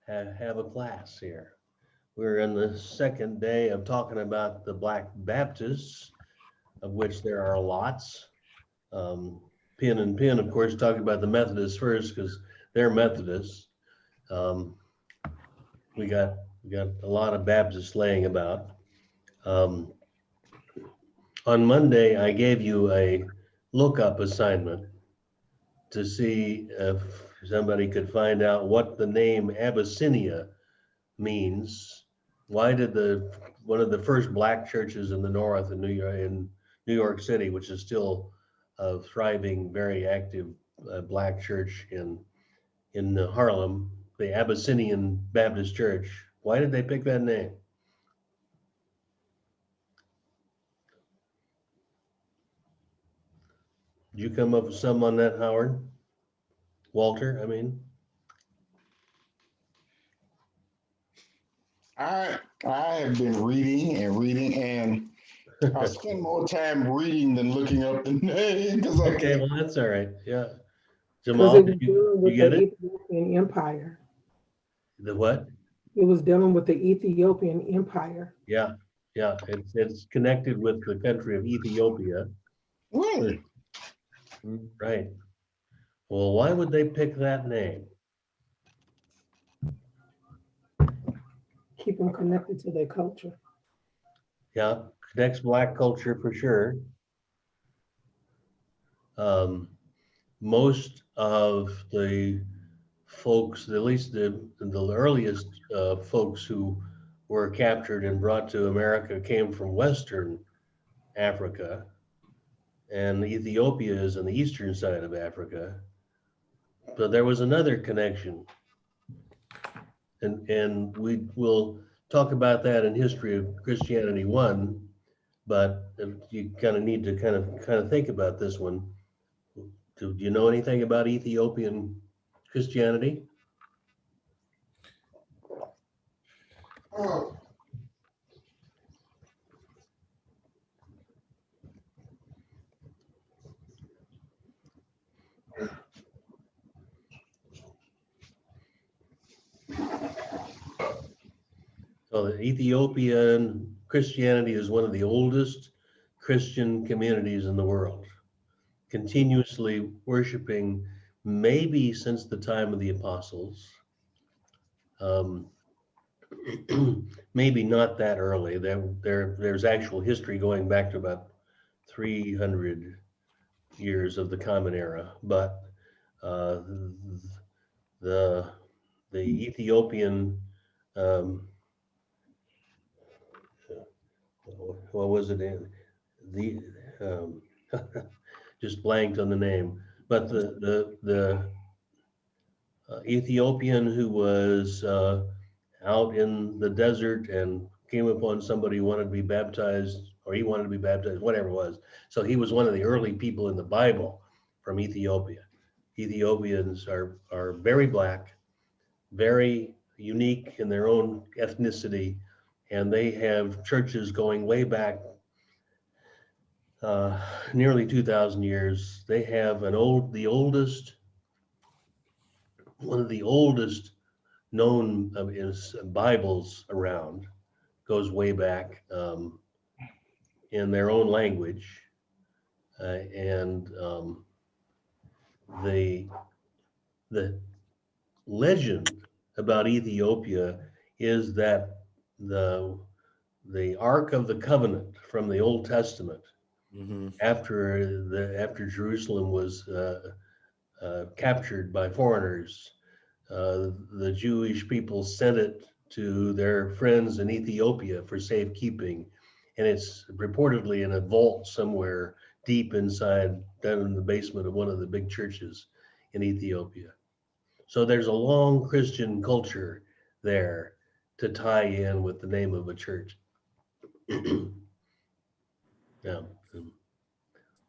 have a class here. We're in the second day of talking about the Black Baptists, of which there are lots. Penn and Penn, of course, talking about the Methodists first because they're Methodists. Um, we got a lot of Baptists laying about. Um, on Monday, I gave you a lookup assignment to see if somebody could find out what the name Abyssinia means. Why did one of the first black churches in the north in New York City, which is still a thriving, very active black church in Harlem, the Abyssinian Baptist Church, why did they pick that name? Did you come up with some on that, Howard? Walter, I mean? I have been reading and reading, and I spend more time reading than looking up the name because I Okay, can't. well, that's all right. Yeah. Because Jamal, it was did dealing you with the get it? Ethiopian Empire. The what? It was dealing with the Ethiopian Empire. Yeah, yeah. It's connected with the country of Ethiopia. Really? Right. Well, why would they pick that name? Keep them connected to their culture. Yeah, connects black culture for sure. Um, most of the folks, at least the earliest folks who were captured and brought to America came from Western Africa, and Ethiopia is on the eastern side of Africa. But there was another connection, and we will talk about that in History of Christianity 1, but you kind of need to kind of think about this one. Do you know anything about Ethiopian Christianity? Oh, So the Ethiopian Christianity is one of the oldest Christian communities in the world, continuously worshiping maybe since the time of the apostles. Um, maybe not that early. There's actual history going back to about 300 years of the Common Era, but uh, the the Ethiopian what was it? The um, just blanked on the name, but the Ethiopian who was out in the desert and came upon somebody who wanted to be baptized, or he wanted to be baptized, whatever it was. So he was one of the early people in the Bible from Ethiopia. Ethiopians are very black, very unique in their own ethnicity, and they have churches going way back nearly 2,000 years. They have the oldest, one of the oldest known is Bibles around, goes way back in their own language. And the, the legend about Ethiopia is that the, the Ark of the Covenant from the Old Testament, Mm-hmm. after Jerusalem was captured by foreigners, the Jewish people sent it to their friends in Ethiopia for safekeeping. And it's reportedly in a vault somewhere deep inside, down in the basement of one of the big churches in Ethiopia. So there's a long Christian culture there to tie in with the name of a church. Yeah.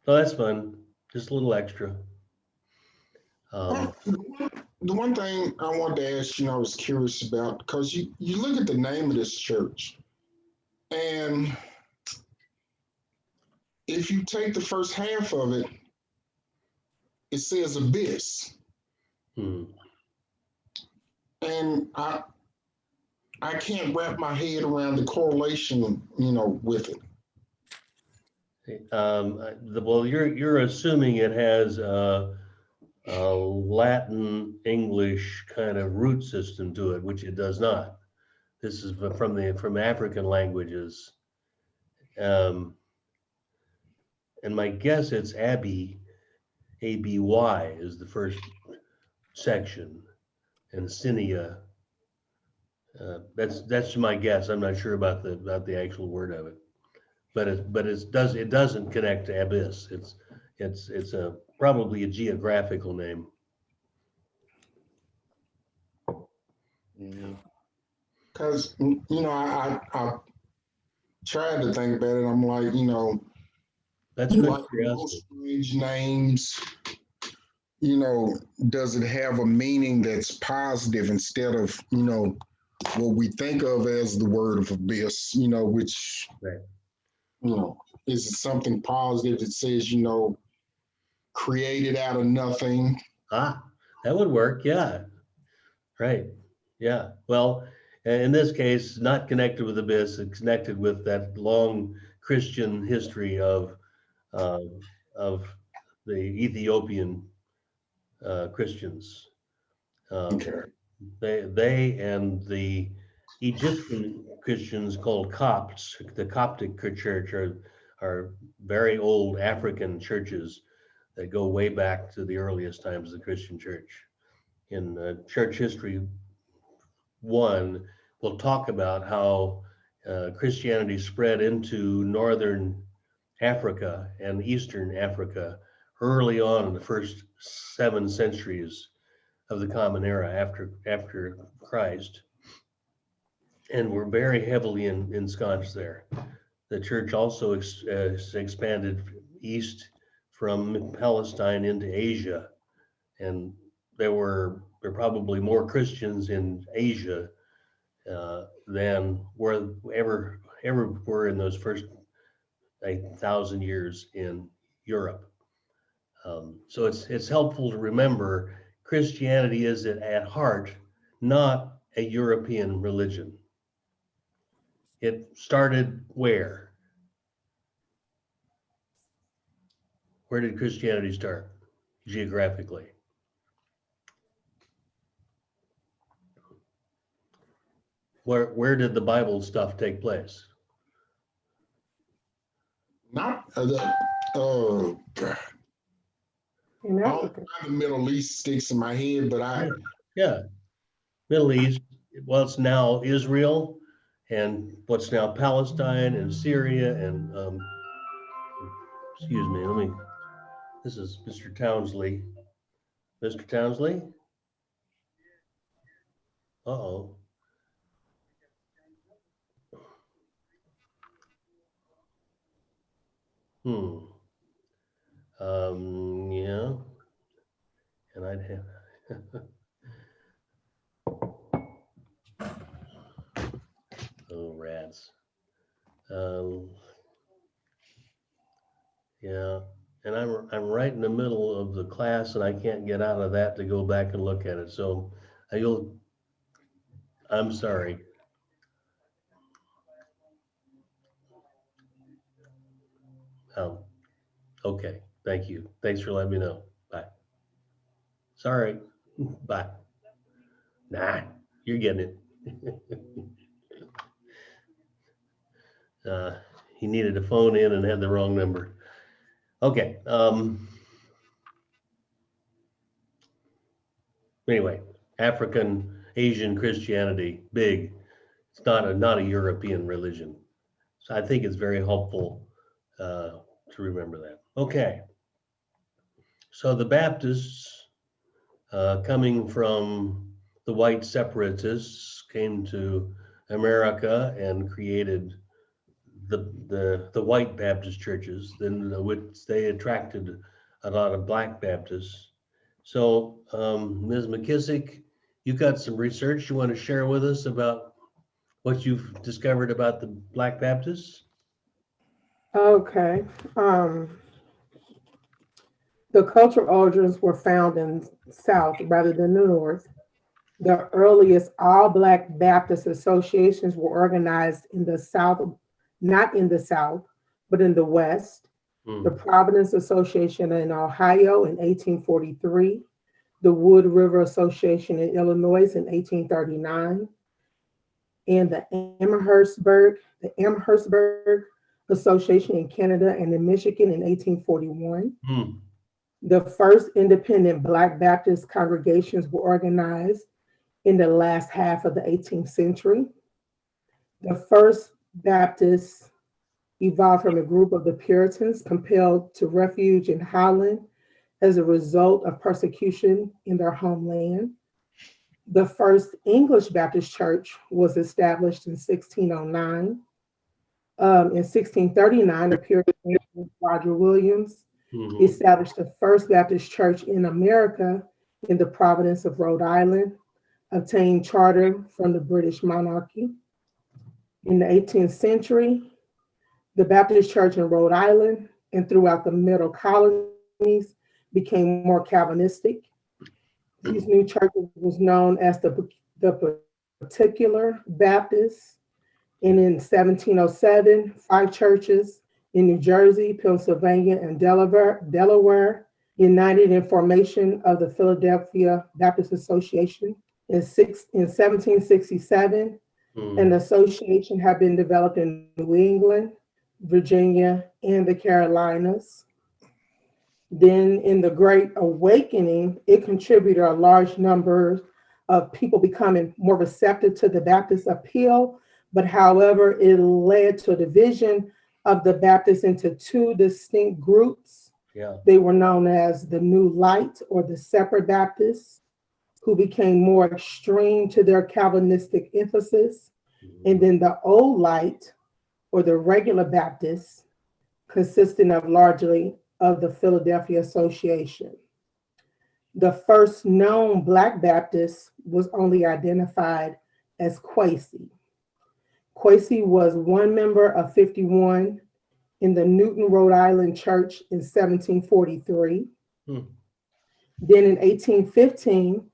So that's fun. Just a little extra. Um, the one thing I wanted to ask you, I was curious about, because you look at the name of this church, and if you take the first half of it, it says abyss. hmm. And and I can't wrap my head around the correlation, with it. Well, you're assuming it has a Latin English kind of root system to it, which it does not. This is from African languages. And my guess it's Abi, ABY is the first section, and Cinia. That's my guess. I'm not sure about the actual word of it, but it doesn't connect to abyss. It's probably a geographical name. Yeah. Because, I tried to think about it. I'm like, That's good like curiosity. most strange names, does it have a meaning that's positive instead of, what we think of as the word of abyss, which, Right. is it something positive that says, created out of nothing? Ah, that would work. Yeah. Right. Yeah. Well, in this case, not connected with abyss, it's connected with that long Christian history of uh, the Ethiopian Christians. Okay. They and the Egyptian Christians called Copts, the Coptic church, are very old African churches that go way back to the earliest times of the Christian church. In church history 1, we'll talk about how Christianity spread into northern Africa and eastern Africa early on in the first 7 centuries of the Common Era after Christ, and were very heavily ensconced there. The church also expanded east from Palestine into Asia, and there were probably more Christians in Asia than were ever were in those first 1,000 years in Europe. So it's helpful to remember Christianity is at heart not a European religion. It started where? Where did Christianity start geographically? Where did the Bible stuff take place? Not God. In All Africa. the Middle East sticks in my head, but Yeah, Middle East. Well, it's now Israel, and what's now Palestine and Syria and excuse me. This is Mr. Townsley. Mr. Townsley? Uh-oh. Yeah, and I'd have, oh, rats. Yeah, and I'm right in the middle of the class and I can't get out of that to go back and look at it. So I'm sorry. Okay, thank you. Thanks for letting me know. Bye. Sorry. Bye. Nah, you're getting it. He needed to phone in and had the wrong number. Okay. Anyway, African, Asian Christianity, big. It's not a European religion. So I think it's very helpful to remember that. Okay. So the Baptists, coming from the white separatists, came to America and created the white Baptist churches, then which they attracted a lot of black Baptists. So Ms. McKissick, you got some research you want to share with us about what you've discovered about the Black Baptists? Okay. The cultural origins were found in South rather than the North. The earliest all-Black Baptist associations were organized in the South, not in the South, but in the West. The Providence Association in Ohio in 1843, the Wood River Association in Illinois in 1839, and the Amherstburg Association in Canada and in Michigan in 1841. The first independent Black Baptist congregations were organized in the last half of the 18th century. The first Baptists evolved from a group of the Puritans compelled to refuge in Holland as a result of persecution in their homeland. The first English Baptist church was established in 1609. In 1639, the Puritan Roger Williams established the first Baptist church in America in the province of Rhode Island, obtained charter from the British monarchy. In the 18th century, the Baptist church in Rhode Island and throughout the middle colonies became more Calvinistic. These new churches was known as the Particular Baptists. And in 1707, 5 churches in New Jersey, Pennsylvania, and Delaware united in formation of the Philadelphia Baptist Association. In 1767, an association had been developed in New England, Virginia, and the Carolinas. Then in the Great Awakening, it contributed a large number of people becoming more receptive to the Baptist appeal, but however, it led to a division of the Baptists into 2 distinct groups. They were known as the New Light or the Separate Baptists, who became more extreme to their Calvinistic emphasis, and then the Old Light or the Regular Baptists, consisting of largely of the Philadelphia Association. The first known Black Baptist was only identified as Quaysie. Quaysie was one member of 51 in the Newton, Rhode Island church in 1743. Then in 1815,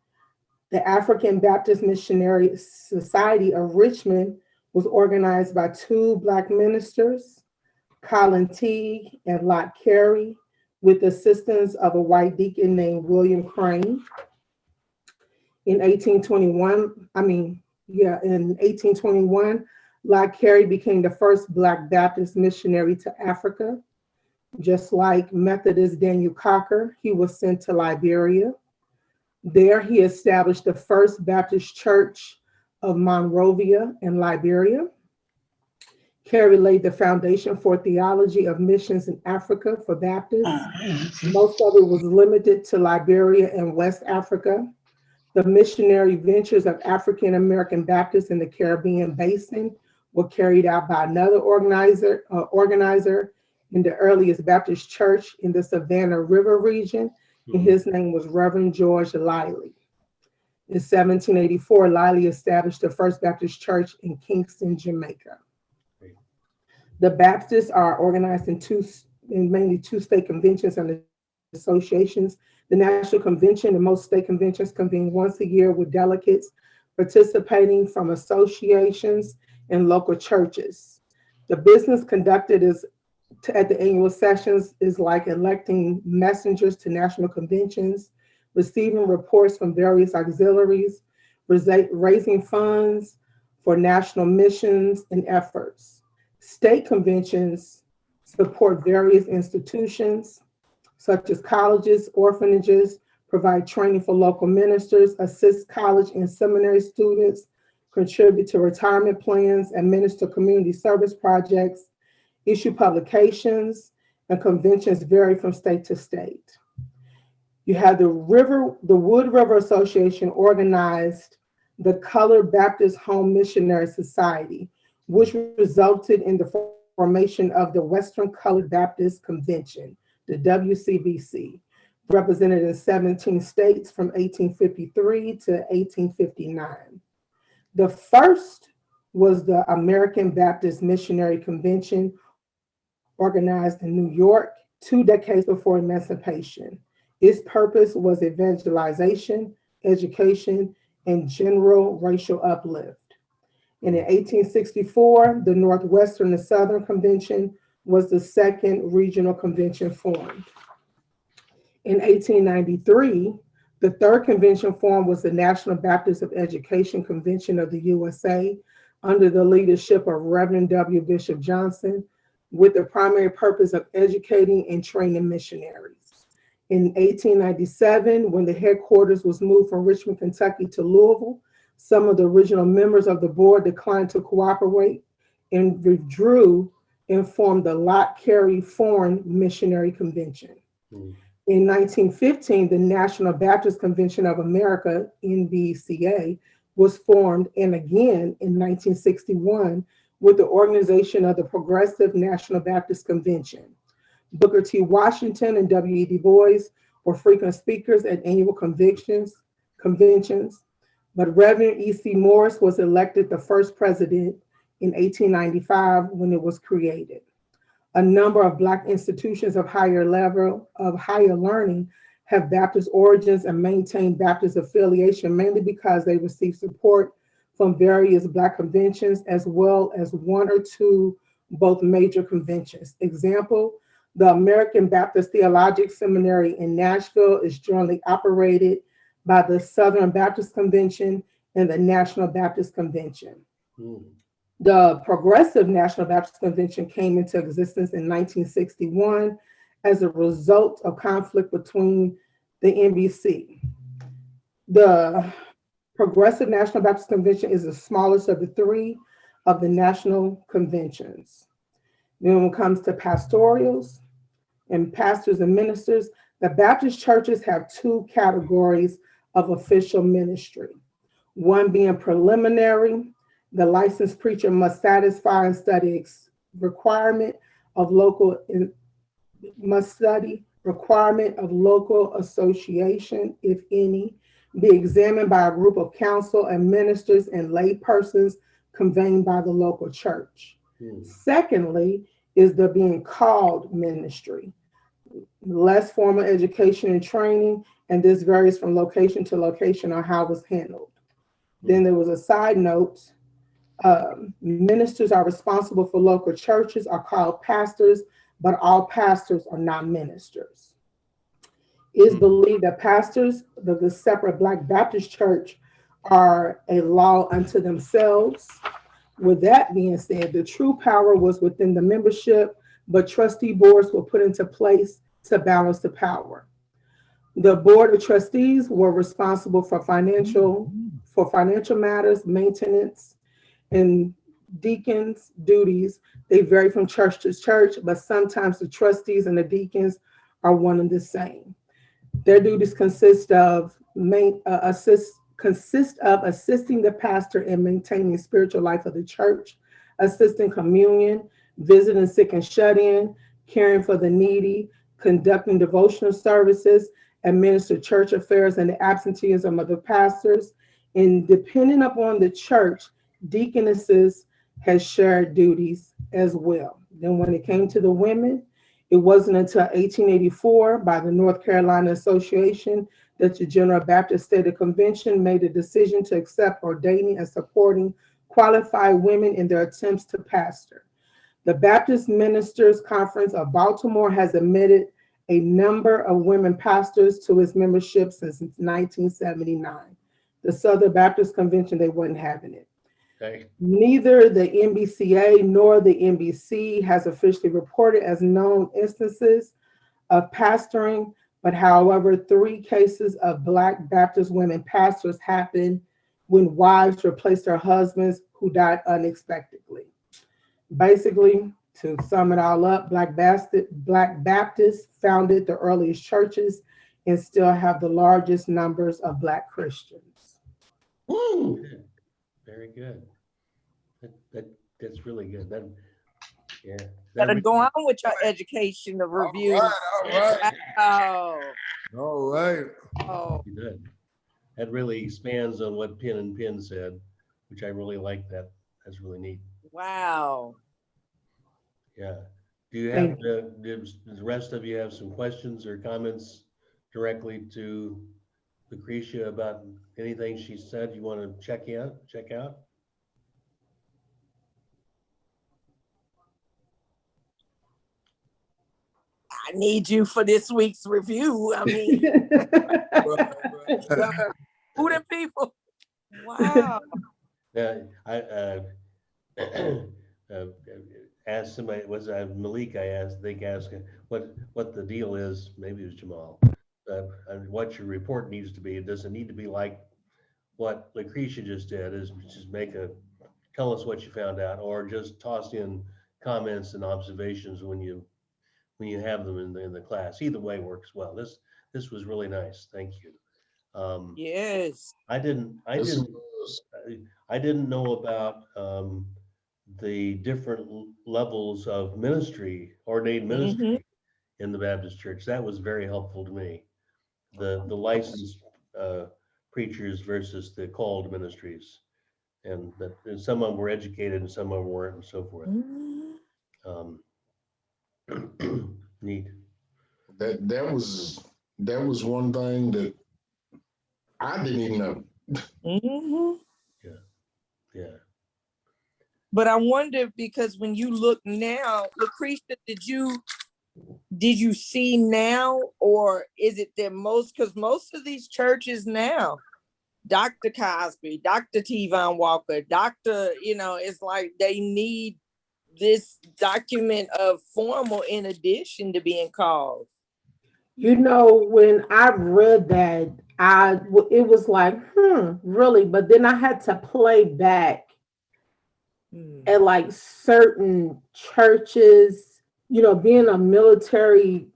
the African Baptist Missionary Society of Richmond was organized by 2 Black ministers, Colin Teague and Lot Carey, with the assistance of a white deacon named William Crane. In 1821, Lot Carey became the first Black Baptist missionary to Africa. Just like Methodist Daniel Cocker, he was sent to Liberia. There he established the first Baptist church of Monrovia in Liberia. Carey laid the foundation for theology of missions in Africa for Baptists. Most of it was limited to Liberia and West Africa. The missionary ventures of African American Baptists in the Caribbean basin were carried out by another organizer in the earliest Baptist church in the Savannah River region, and his name was Reverend George Liley. In 1784, Liley established the first Baptist church in Kingston, Jamaica. The Baptists are organized in mainly two state conventions and associations. The National Convention and most state conventions convene once a year with delegates participating from associations and local churches. The business conducted at the annual sessions is like electing messengers to national conventions, receiving reports from various auxiliaries, raising funds for national missions and efforts. State conventions support various institutions such as colleges, orphanages, provide training for local ministers, assist college and seminary students, contribute to retirement plans, administer community service projects, issue publications, and conventions vary from state to state. You have the Wood River Association organized the Colored Baptist Home Missionary Society, which resulted in the formation of the Western Colored Baptist Convention, the WCBC, represented in 17 states from 1853 to 1859. The first was the American Baptist Missionary Convention, organized in New York 2 decades before emancipation. Its purpose was evangelization, education, and general racial uplift. And in 1864, the Northwestern and Southern Convention was the second regional convention formed. In 1893, the third convention formed was the National Baptist of Education Convention of the USA under the leadership of Reverend W. Bishop Johnson, with the primary purpose of educating and training missionaries. In 1897, when the headquarters was moved from Richmond, Kentucky to Louisville, some of the original members of the board declined to cooperate and withdrew and formed the Lott Carey Foreign Missionary Convention. In 1915, the National Baptist Convention of America, NBCA, was formed, and again in 1961 with the organization of the Progressive National Baptist Convention. Booker T. Washington and W.E. Du Bois were frequent speakers at annual conventions, but Reverend E.C. Morris was elected the first president in 1895 when it was created. A number of Black institutions of higher learning have Baptist origins and maintain Baptist affiliation, mainly because they receive support from various Black conventions, as well as one or two both major conventions. Example, the American Baptist Theological Seminary in Nashville is jointly operated by the Southern Baptist Convention and the National Baptist Convention. The Progressive National Baptist Convention came into existence in 1961 as a result of conflict between the NBC. The Progressive National Baptist Convention is the smallest of the three of the national conventions. Then when it comes to pastorals and pastors and ministers, the Baptist churches have two categories of official ministry. One being preliminary. The licensed preacher must satisfy and study requirement of local association, if any, be examined by a group of council and ministers and lay persons convened by the local church. Secondly, is the being called ministry, less formal education and training, and this varies from location to location on how it was handled. Then there was a side note. Ministers are responsible for local churches, are called pastors, but all pastors are not ministers. It is believed that pastors of the separate Black Baptist church are a law unto themselves. With that being said, the true power was within the membership, but trustee boards were put into place to balance the power. The board of trustees were responsible for financial matters, maintenance, and deacons' duties. They vary from church to church, but sometimes the trustees and the deacons are one and the same. Their duties consist of assisting the pastor in maintaining the spiritual life of the church, assisting communion, visiting sick and shut-in, caring for the needy, conducting devotional services, administer church affairs and the absenteeism of the pastors, and depending upon the church, deaconesses has shared duties as well. Then when it came to the women, it wasn't until 1884 by the North Carolina Association that the General Baptist State Convention made a decision to accept ordaining and supporting qualified women in their attempts to pastor. The Baptist Ministers Conference of Baltimore has admitted a number of women pastors to its membership since 1979. The Southern Baptist Convention, they wasn't having it. Okay. Neither the NBCA nor the NBC has officially reported as known instances of pastoring, but however, 3 cases of Black Baptist women pastors happened when wives replaced their husbands who died unexpectedly. Basically, to sum it all up, Black Baptists founded the earliest churches and still have the largest numbers of Black Christians. Woo! Good. Very good. That's really good. Gotta go on with your education of review. All right. Oh, All right. oh, Good. That really expands on what Pin and Pin said, which I really like that. That's really neat. wow. Yeah. Do you have, does the rest of you have some questions or comments directly to Lucretia about anything she said you want to check out? I need you for this week's review. I mean, who them people? Wow. Yeah, I asked somebody, was Malik? I think asked what the deal is. Maybe it was Jamal. And what your report needs to be. It doesn't need to be like what Lucretia just did. Is just tell us what you found out, or just toss in comments and observations when you have them in the class. Either way works well. This was really nice. Thank you. Yes. I didn't know about the different levels of ministry, ordained ministry in the Baptist church. That was very helpful to me. The licensed preachers versus the called ministries, and some of them were educated and some of them weren't, and so forth. Neat. That was one thing that I didn't even know. Yeah. But I wonder, because when you look now, Lucretia, did you see now, or is it that because most of these churches now, Dr. Cosby, Dr. T-Von Walker, it's like they need this document of formal in addition to being called. When I read that, it was like, really? But then I had to play back at like certain churches, being a military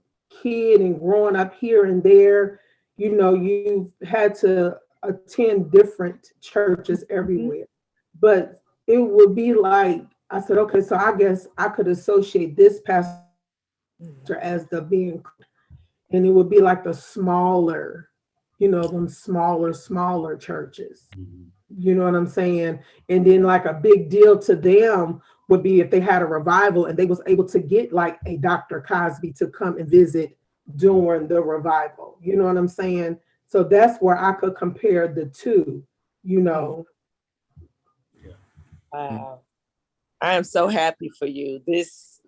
kid and growing up here and there, you've had to attend different churches everywhere. But it would be like, I said, okay, so I guess I could associate this pastor as the being, and it would be like the smaller, them smaller churches. You know what I'm saying? And then like a big deal to them would be if they had a revival and they was able to get like a Dr. Cosby to come and visit during the revival. You know what I'm saying? So that's where I could compare the two, Yeah. Wow. I am so happy for you.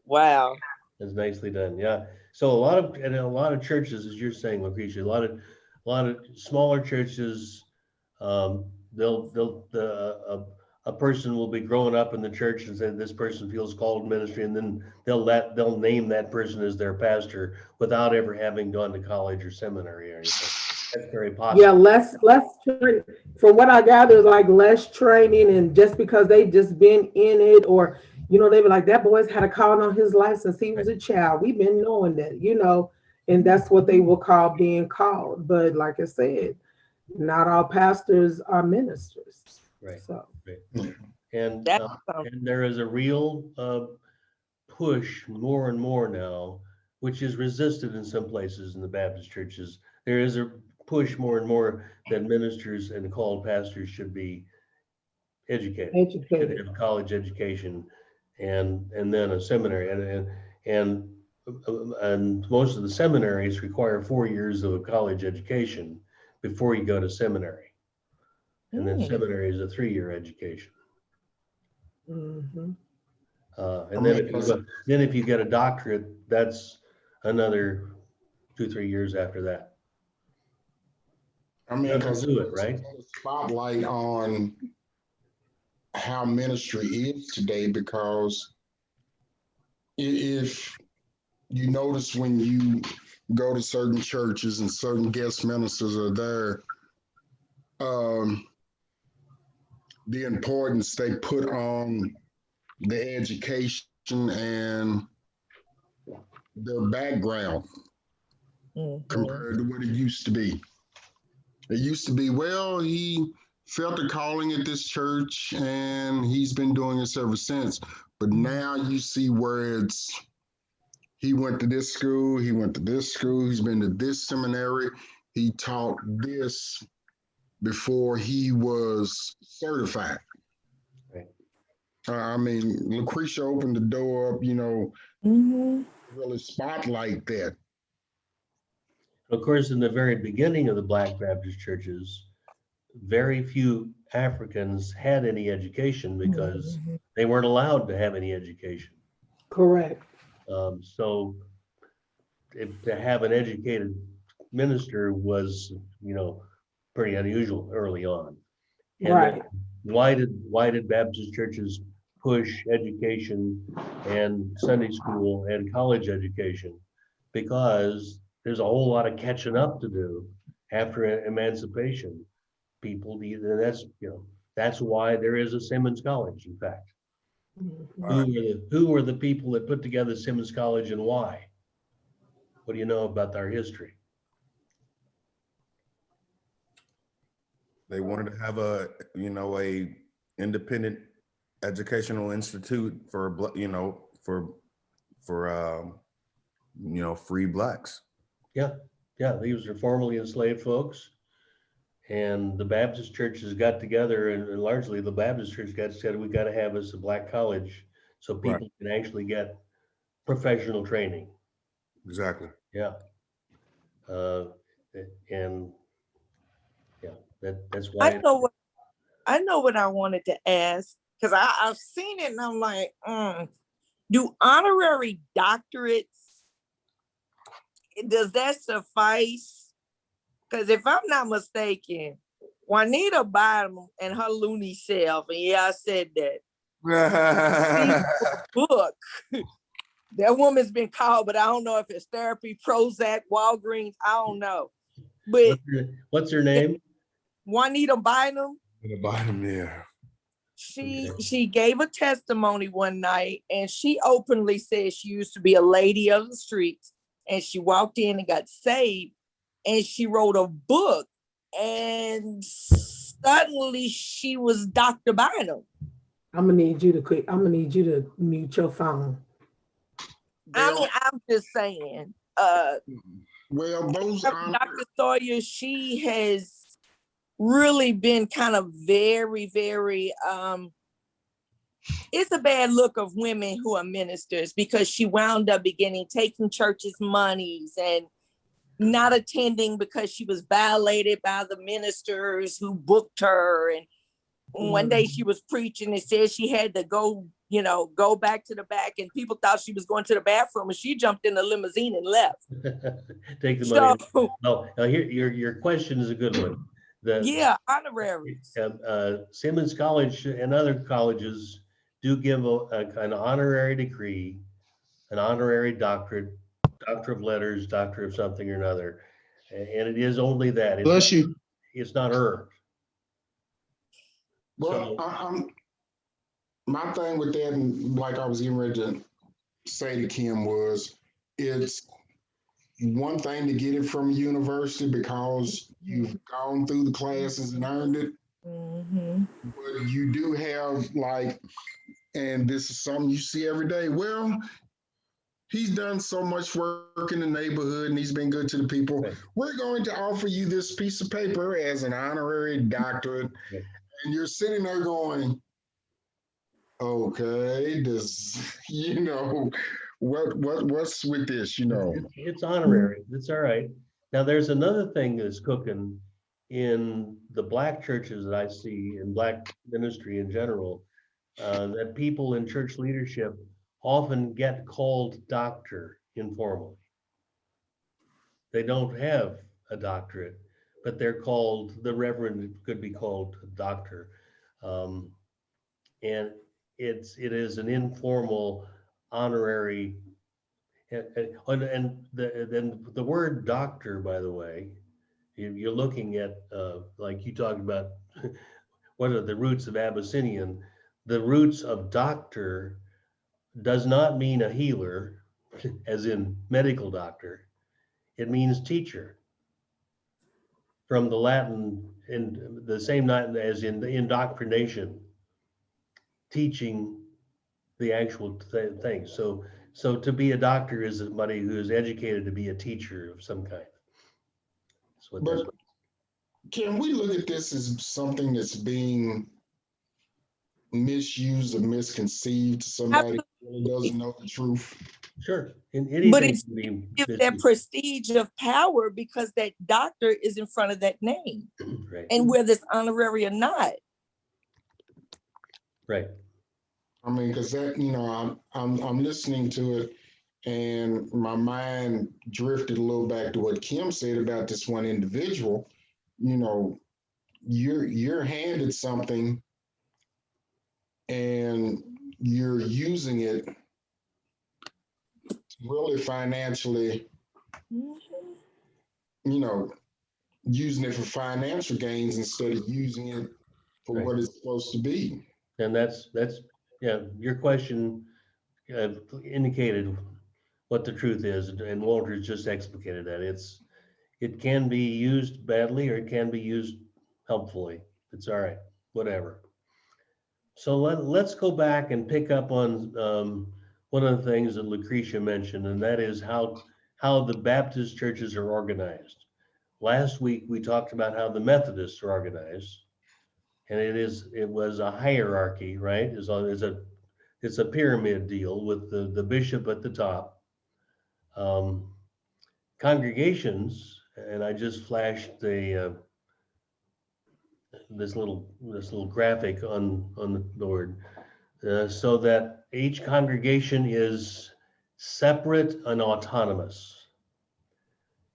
Wow. That's nicely done. Yeah. So a lot of churches, as you're saying, Lucretia, a lot of smaller churches, a person will be growing up in the church and say this person feels called to ministry, and then they'll name that person as their pastor without ever having gone to college or seminary or anything. That's very possible. Yeah, less from what I gather is like less training, and just because they just been in it, or they be like, that boy's had a calling on his life since he was a child. We've been knowing that, and that's what they will call being called. But like I said, not all pastors are ministers. Right. So. Right. And there is a real push more and more now, which is resisted in some places in the Baptist churches. There is a push more and more that ministers and called pastors should be educated. Should have college education and then a seminary, and most of the seminaries require 4 years of a college education before you go to seminary, and then seminary is a 3-year education. And then if you get a doctorate, that's another 2-3 years after that. I mean, because do it right. Spotlight on how ministry is today, because if you notice when you go to certain churches and certain guest ministers are there, the importance they put on the education and their background compared to what it used to be. It used to be, well, he felt a calling at this church and he's been doing this ever since. But now you see where he went to this school, he went to this school, he's been to this seminary, he taught this before he was certified. Right. I mean, Lucretia opened the door up, really spotlight that. Of course, in the very beginning of the Black Baptist churches, very few Africans had any education because they weren't allowed to have any education. Correct. So to have an educated minister was, pretty unusual early on. And Right. why did Baptist churches push education and Sunday school and college education? Because there's a whole lot of catching up to do after emancipation. People need, and that's why there is a Simmons College, in fact. Who were the people that put together Simmons College and why? What do you know about our history? They wanted to have a independent educational institute for free blacks. Yeah, these are formerly enslaved folks. And the Baptist churches got together, and largely the Baptist church said, we got to have us a black college so people can actually get professional training. Exactly. Yeah. And yeah, that's why. I know what I wanted to ask, because I've seen it and I'm like, do honorary doctorates, does that suffice? Because if I'm not mistaken, Juanita Bynum and her loony self, and yeah, I said that, book, that woman's been called, but I don't know if it's therapy, Prozac, Walgreens, I don't know. But what's her name? Juanita Bynum. Yeah. She gave a testimony one night, and she openly said she used to be a lady of the streets, and she walked in and got saved, and she wrote a book, and suddenly she was Dr. Bynum. I'm gonna need you to mute your phone. I mean, I'm just saying. Well, those Dr. Sawyer, she has really been kind of very, very, it's a bad look of women who are ministers, because she wound up taking churches' monies and not attending because she was violated by the ministers who booked her. And one day she was preaching and said she had to go back to the back, and people thought she was going to the bathroom, and she jumped in the limousine and left. Take the money. No, here, your question is a good one. Honoraries. Simmons College and other colleges do give an honorary degree, an honorary doctorate, doctor of letters, doctor of something or another, and it is only that. Bless you. It's not earned. Well, my thing with that, and like I was getting ready to say to Kim, was it's one thing to get it from a university because you've gone through the classes and earned it. But you do have and this is something you see every day. Well, he's done so much work in the neighborhood and he's been good to the people. Right. We're going to offer you this piece of paper as an honorary doctorate. Right. And you're sitting there going, okay, what's with this, It's honorary. It's all right. Now, there's another thing that's cooking in the black churches that I see, in black ministry in general, that people in church leadership often get called doctor informally. They don't have a doctorate, but they're called, the reverend could be called doctor. And it is an informal honorary, and the word doctor, by the way, you're looking at, like you talked about, what are the roots of Abyssinian? The roots of doctor does not mean a healer, as in medical doctor. It means teacher. From the Latin, in the same Latin as in the indoctrination, teaching the actual thing. So to be a doctor is somebody who is educated to be a teacher of some kind. But can we look at this as something that's being misused or misconceived to somebody who really doesn't know the truth? Sure. And But anything it's can be give that misused. prestige of power because that doctor is in front of that name, Right, and whether it's honorary or not. right. I mean, because that, I'm listening to it, and my mind drifted a little back to what Kim said about this one individual. You know, you're handed something, and you're using it really financially. Mhm. You know, using it for financial gains instead of using it for Right. what it's supposed to be. And that's, yeah, your question indicated what the truth is, and Walter's just explicated that. It can be used badly or it can be used helpfully. It's all right, whatever. So let's go back and pick up on one of the things that Lucretia mentioned, and that is how the Baptist churches are organized. Last week, we talked about how the Methodists are organized, and it was a hierarchy, right? It's a pyramid deal with the bishop at the top. Congregations, and I just flashed this little graphic on the board, so that each congregation is separate and autonomous.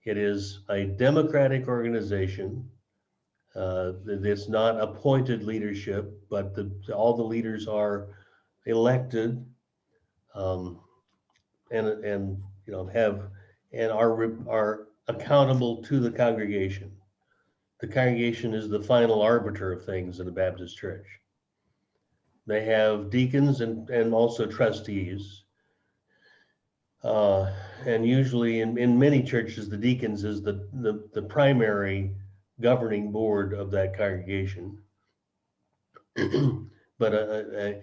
It is a democratic organization. It's not appointed leadership, but all the leaders are elected, um, and have and are accountable to the congregation. The congregation is the final arbiter of things in the Baptist church. They have deacons and also trustees. And usually in many churches, the deacons is the primary governing board of that congregation. But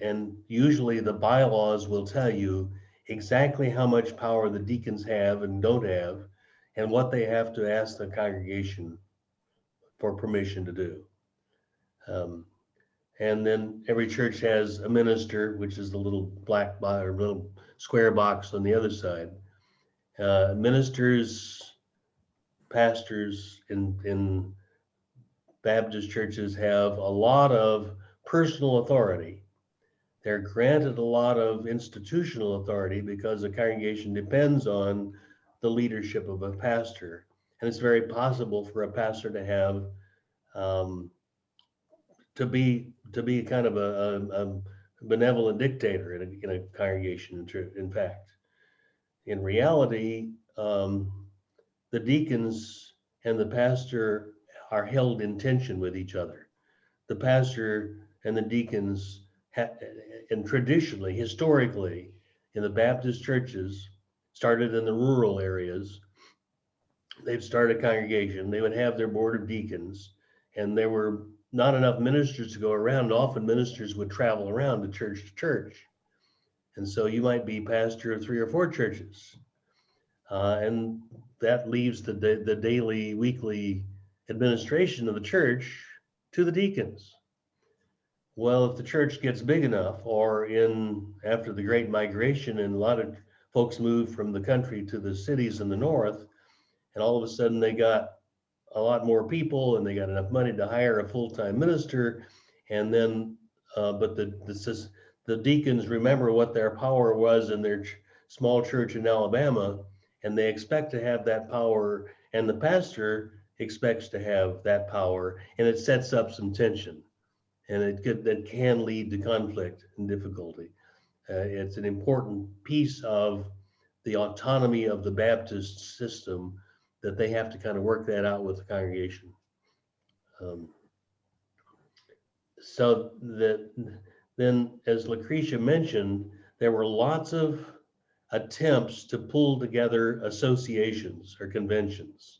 and usually the bylaws will tell you exactly how much power the deacons have and don't have, and what they have to ask the congregation for permission to do. And then every church has a minister, which is the little black box or little square box on the other side. Ministers, pastors in Baptist churches have a lot of personal authority. They're granted a lot of institutional authority because the congregation depends on the leadership of a pastor. And it's very possible for a pastor to have to be kind of a benevolent dictator in a congregation. In fact, in reality, the deacons and the pastor are held in tension with each other. The pastor and the deacons, and traditionally, historically, in the Baptist churches, started in the rural areas. They've started a congregation. They would have their board of deacons, and there were not enough ministers to go around. Often ministers would travel around to church. And so you might be pastor of 3 or 4 churches. And that leaves the daily, weekly administration of the church to the deacons. Well, if the church gets big enough, or after the Great Migration, and a lot of folks moved from the country to the cities in the north, and all of a sudden they got a lot more people and they got enough money to hire a full-time minister, and then but the deacons remember what their power was in their small church in Alabama, and they expect to have that power, and the pastor expects to have that power, and it sets up some tension, and that can lead to conflict and difficulty. It's an important piece of the autonomy of the Baptist system, that they have to kind of work that out with the congregation. So that then, as Lucretia mentioned, there were lots of attempts to pull together associations or conventions.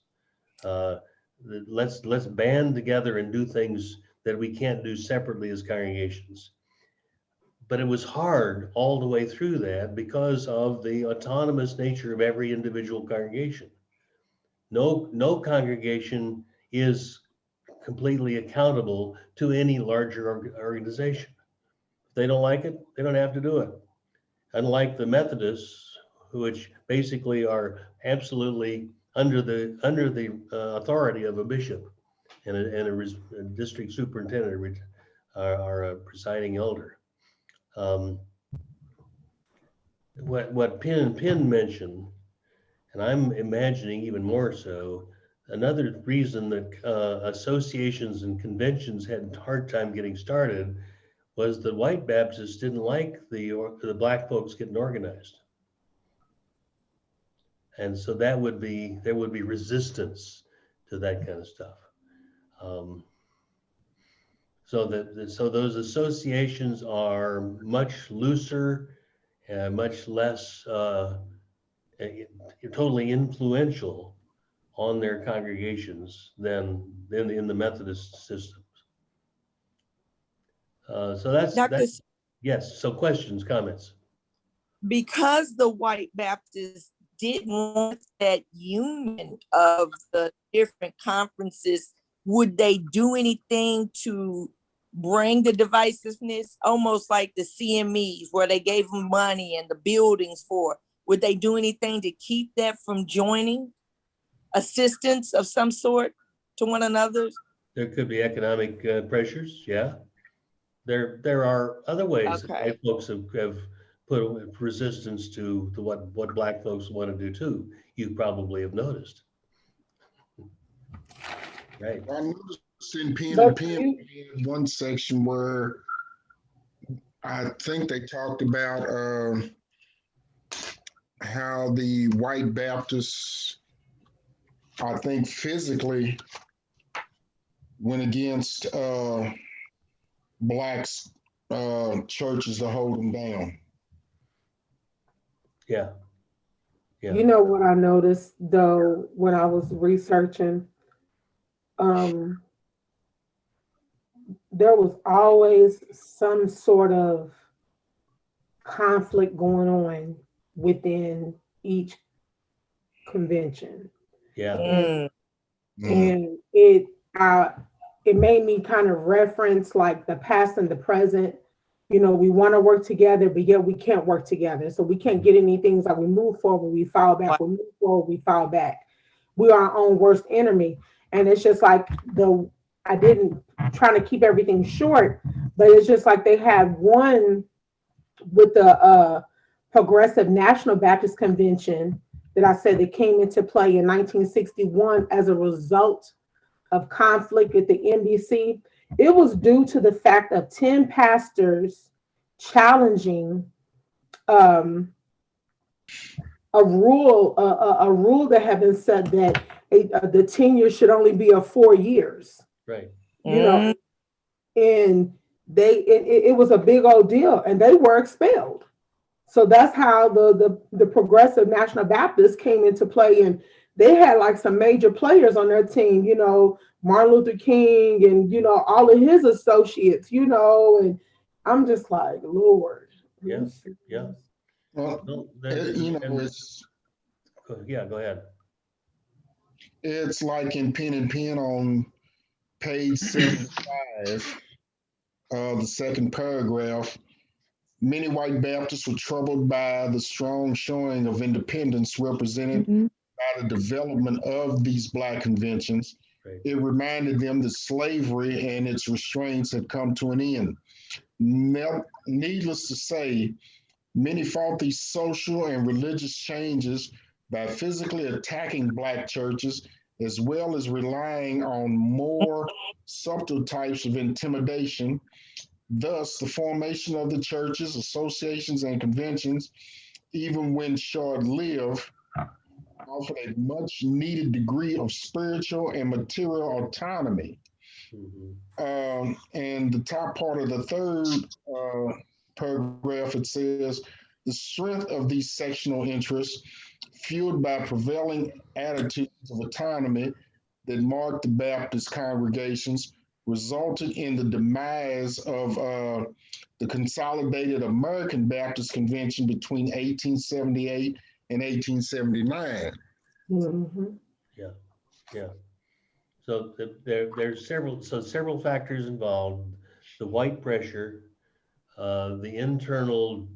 Let's band together and do things that we can't do separately as congregations. But it was hard all the way through that because of the autonomous nature of every individual congregation. No congregation is completely accountable to any larger organization. If they don't like it, they don't have to do it. Unlike the Methodists, which basically are absolutely under the authority of a bishop and a district superintendent are a presiding elder. What Penn mentioned, and I'm imagining even more so, another reason that associations and conventions had a hard time getting started was the white Baptists didn't like the black folks getting organized. And so there would be resistance to that kind of stuff. So those associations are much looser and much less totally influential on their congregations than in the Methodist systems. So that's yes. So questions, comments? Because the white Baptists didn't want that union of the different conferences, would they do anything to bring the divisiveness, almost like the CMEs where they gave them money and the buildings for? Would they do anything to keep that from joining? Assistance of some sort to one another? There could be economic pressures, yeah. There are other ways that white folks have put resistance to what black folks want to do too. You probably have noticed. Right. I noticed in Penn one section where I think they talked about how the white Baptists, I think, physically went against blacks churches to hold them down. Yeah. Yeah. You know what I noticed though when I was researching, there was always some sort of conflict going on within each convention. Yeah. And it made me kind of reference like the past and the present. You know, we want to work together, but yet we can't work together. So we can't get any things like we move forward, we fall back, we move forward, we fall back. We are our own worst enemy. And it's just like I didn't try to keep everything short, but it's just like they had one with the Progressive National Baptist Convention that I said that came into play in 1961 as a result of conflict at the NBC. It was due to the fact of 10 pastors challenging a rule that had been set that the tenure should only be of 4 years. Right. You know, and it was a big old deal, and they were expelled. So that's how the Progressive National Baptists came into play, and they had like some major players on their team, you know, Martin Luther King and, you know, all of his associates, you know, and I'm just like, Lord. Yeah. Yeah. Well, you know, go ahead. It's like in Penn on page 75, the second paragraph. Many white Baptists were troubled by the strong showing of independence represented by the development of these black conventions. Right. It reminded them that slavery and its restraints had come to an end. Needless to say, many fought these social and religious changes by physically attacking black churches, as well as relying on more subtle types of intimidation. Thus, the formation of the churches, associations, and conventions, even when short-lived, offered a much needed degree of spiritual and material autonomy. And the top part of the third paragraph, it says, the strength of these sectional interests, fueled by prevailing attitudes of autonomy that marked the Baptist congregations, resulted in the demise of the Consolidated American Baptist Convention between 1878 and 1879. Yeah, yeah. So there's several factors involved: the white pressure, the internal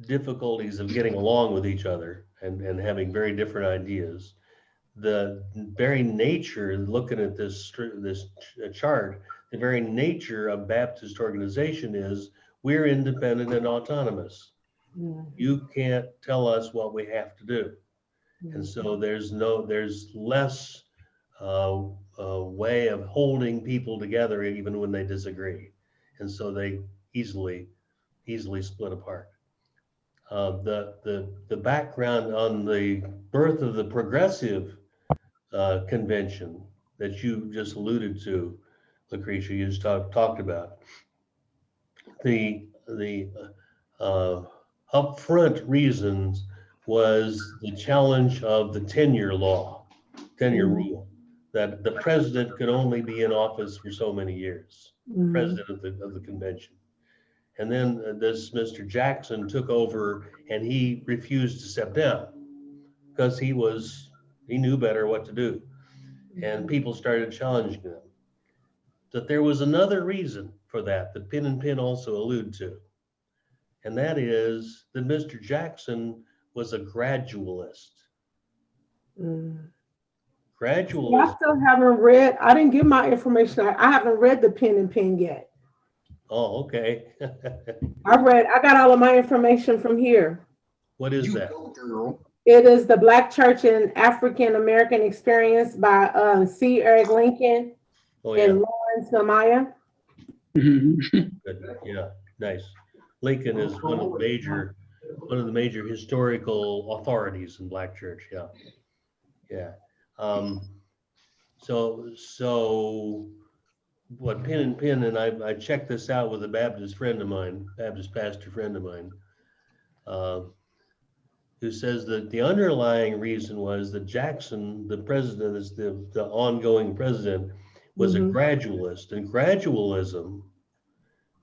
difficulties of getting along with each other and having very different ideas. The very nature, looking at this chart, the very nature of Baptist organization is we're independent and autonomous. You can't tell us what we have to do. And so there's less way of holding people together even when they disagree. And so they easily split apart. The background on the birth of the progressive convention that you just alluded to, Lucretia, you just talked about. The upfront reasons was the challenge of the tenure law, tenure rule, that the president could only be in office for so many years, president of the convention. And then this Mr. Jackson took over and he refused to step down because he knew better what to do. And people started challenging him. That there was another reason for that Penn and Penn also allude to. And that is that Mr. Jackson was a gradualist. Gradualist. I still haven't read, I didn't get my information. I haven't read the Penn and Penn yet. Oh, okay. I got all of my information from here. What is You that? go, girl. It is The Black Church and African American Experience by C. Eric Lincoln Oh, yeah. and Lawrence Namaya. Good. Yeah, nice. Lincoln is one of the major historical authorities in Black church. Yeah, yeah. So what Penn and Penn, and I checked this out with a Baptist pastor friend of mine, who says that the underlying reason was that Jackson, the president, is the ongoing president, was a gradualist, and gradualism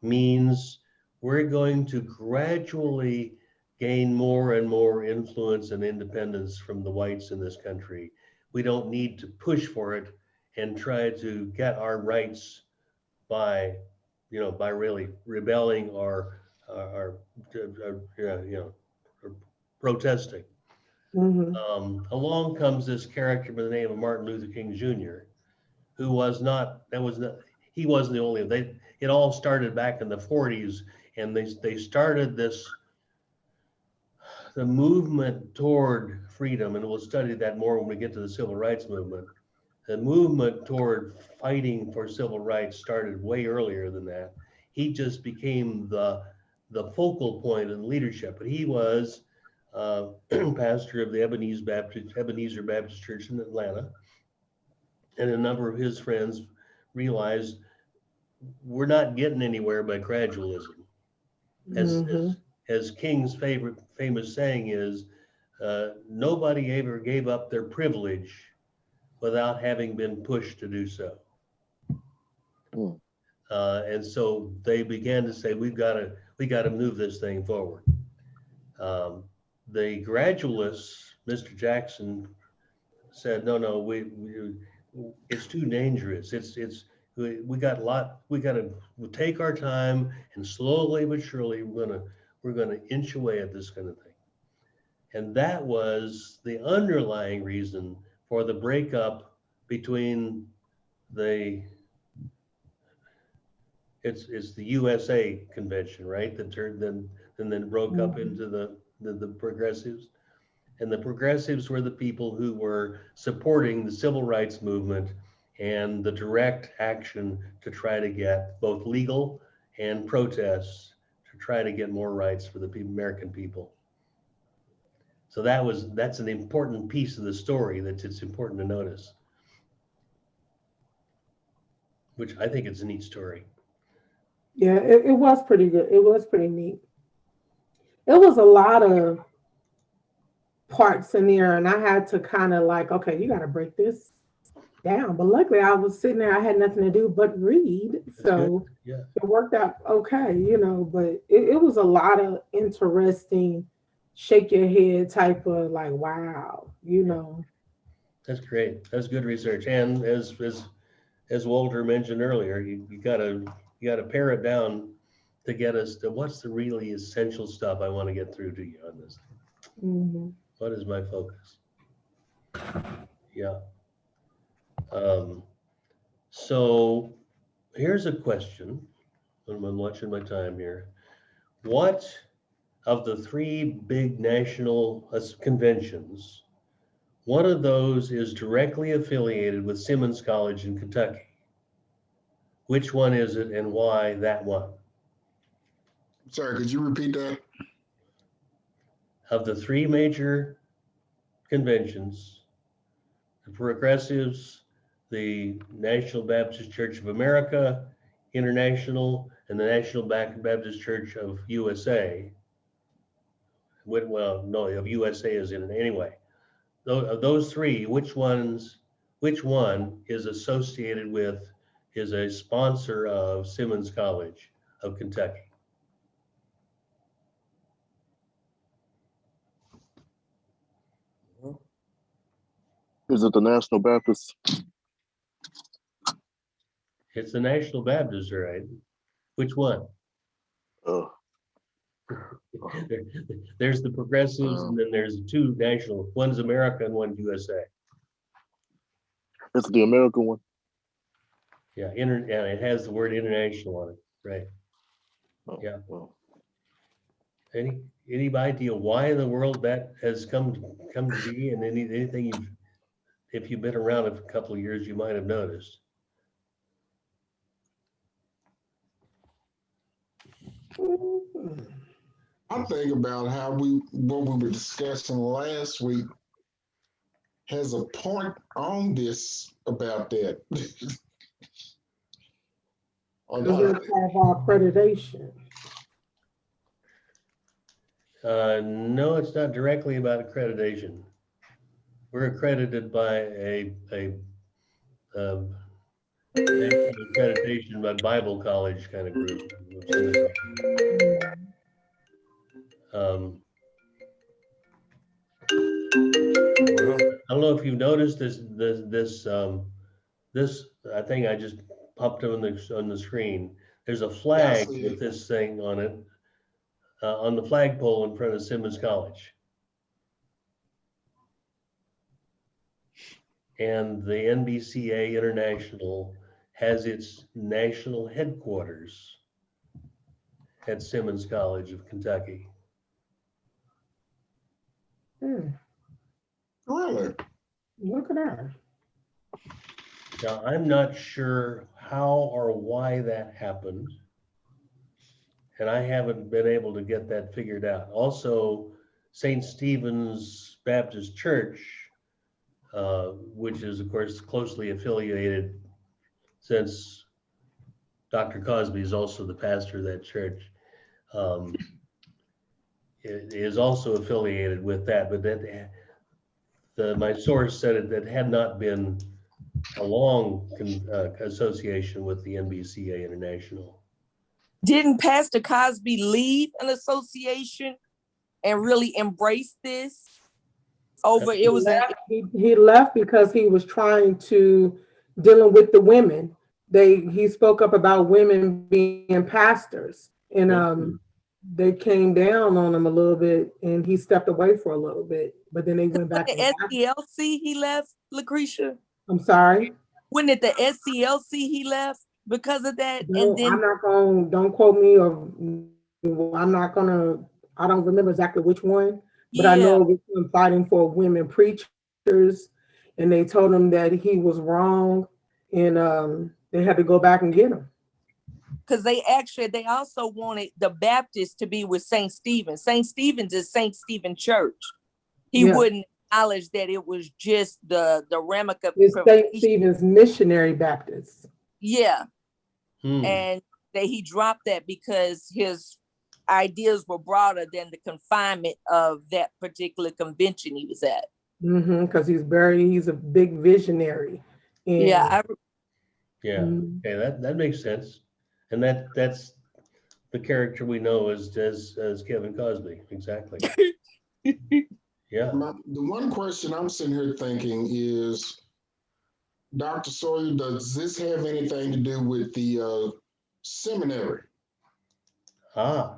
means we're going to gradually gain more and more influence and independence from the whites in this country. We don't need to push for it and try to get our rights by really rebelling or protesting. Along comes this character by the name of Martin Luther King Jr., who he wasn't the only, it all started back in the 40s, and they started the movement toward freedom, and we'll study that more when we get to the civil rights movement. The movement toward fighting for civil rights started way earlier than that. He just became the focal point in leadership, but he was pastor of the Ebenezer Baptist Church in Atlanta. And a number of his friends realized we're not getting anywhere by gradualism. As King's famous saying is, nobody ever gave up their privilege without having been pushed to do so. And so they began to say, we got to move this thing forward. The gradualists, Mr. Jackson said, no, it's too dangerous. We got to take our time, and slowly but surely we're gonna inch away at this kind of thing. And that was the underlying reason for the breakup between it's the USA convention, right? That turned then broke up into the progressives. And the progressives were the people who were supporting the civil rights movement and the direct action to try to get both legal and protests to try to get more rights for the American people. So that's an important piece of the story that it's important to notice, which I think it's a neat story. Yeah, it was pretty good. It was pretty neat. It was a lot of parts in there, and I had to kind of like, okay, you got to break this down. But luckily, I was sitting there, I had nothing to do but read, so yeah, it worked out okay, But it was a lot of interesting, shake your head type of like, wow, That's great. That's good research. And as Walter mentioned earlier, you gotta pare it down to get us to what's the really essential stuff I want to get through to you on this. Mhm. What is my focus? Yeah. So here's a question. I'm watching my time here. What of the three big national conventions, one of those is directly affiliated with Simmons College in Kentucky? Which one is it and why that one? Sorry, could you repeat that? Of the three major conventions, the Progressives, the National Baptist Church of America, International, and the National Baptist Church of USA. Well, no, of USA is in it anyway. Of those three, which one is associated with, is a sponsor of Simmons College of Kentucky? Is it the National Baptist? It's the National Baptist, right? Which one? Uh, There's the Progressives, and then there's the two national, one's America and one's USA. it's the American one. Yeah, yeah, it has the word international on it, right? Oh, Yeah. well, Any idea why in the world that has come to be, and anything if you've been around a couple of years, you might have noticed? I think about how what we were discussing last week has a point on this about that. Or Because not. that's part of our accreditation. No, it's not directly about accreditation. We're accredited by a national accreditation by Bible college kind of group. Um, Well, I don't know if you've noticed this I think I just popped up on the screen. There's a flag see with it. this thing on it, on the flagpole in front of Simmons College. And the NBCA International has its national headquarters at Simmons College of Kentucky. Hmm, Really? look at that. Now, I'm not sure how or why that happened, and I haven't been able to get that figured out. Also, St. Stephen's Baptist Church, which is, of course, closely affiliated, since Dr. Cosby is also the pastor of that church, it is also affiliated with that, but my source said it, that had not been a long association with the NBCA International. Didn't Pastor Cosby leave an association and really embrace this? It was He left because he was trying to dealing with the women. He spoke up about women being pastors, and they came down on him a little bit, and he stepped away for a little bit. But then they went back. the SCLC he left, Lucretia. I'm sorry. When it the SCLC he left because of that, No, I'm not going. Don't quote me, or I'm not gonna. I don't remember exactly which one, but I know it was him fighting for women preachers, and they told him that he was wrong, and they had to go back and get him. because they also wanted the Baptists to be with St. Stephen. St. Stephen's is St. Stephen Church. He wouldn't acknowledge that it was just the Ramaca. It's St. Stephen's Missionary Baptist. Yeah. And that he dropped that because his ideas were broader than the confinement of that particular convention he was at. Because he's a big visionary. And Okay, that makes sense. And that's the character we know as Kevin Cosby, exactly. Yeah. The one question I'm sitting here thinking is, Dr. Sawyer, does this have anything to do with the seminary? Ah,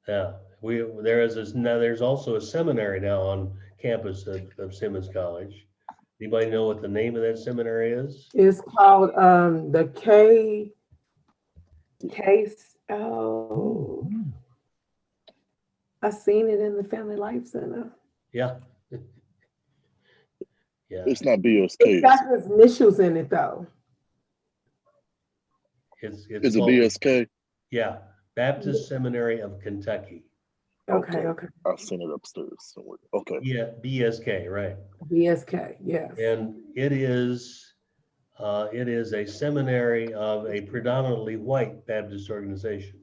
yeah, there's also a seminary now on campus of Simmons College. Anybody know what the name of that seminary is? It's called the case. Oh, I seen it in the Family Life Center. Yeah. Yeah, It's not BSK. It's got his initials in it though. it's Is it called, BSK? yeah, Baptist Seminary of Kentucky. Okay, okay. I've seen it upstairs somewhere. Okay. Yeah, BSK, right. BSK, yes. And it is a seminary of a predominantly white Baptist organization.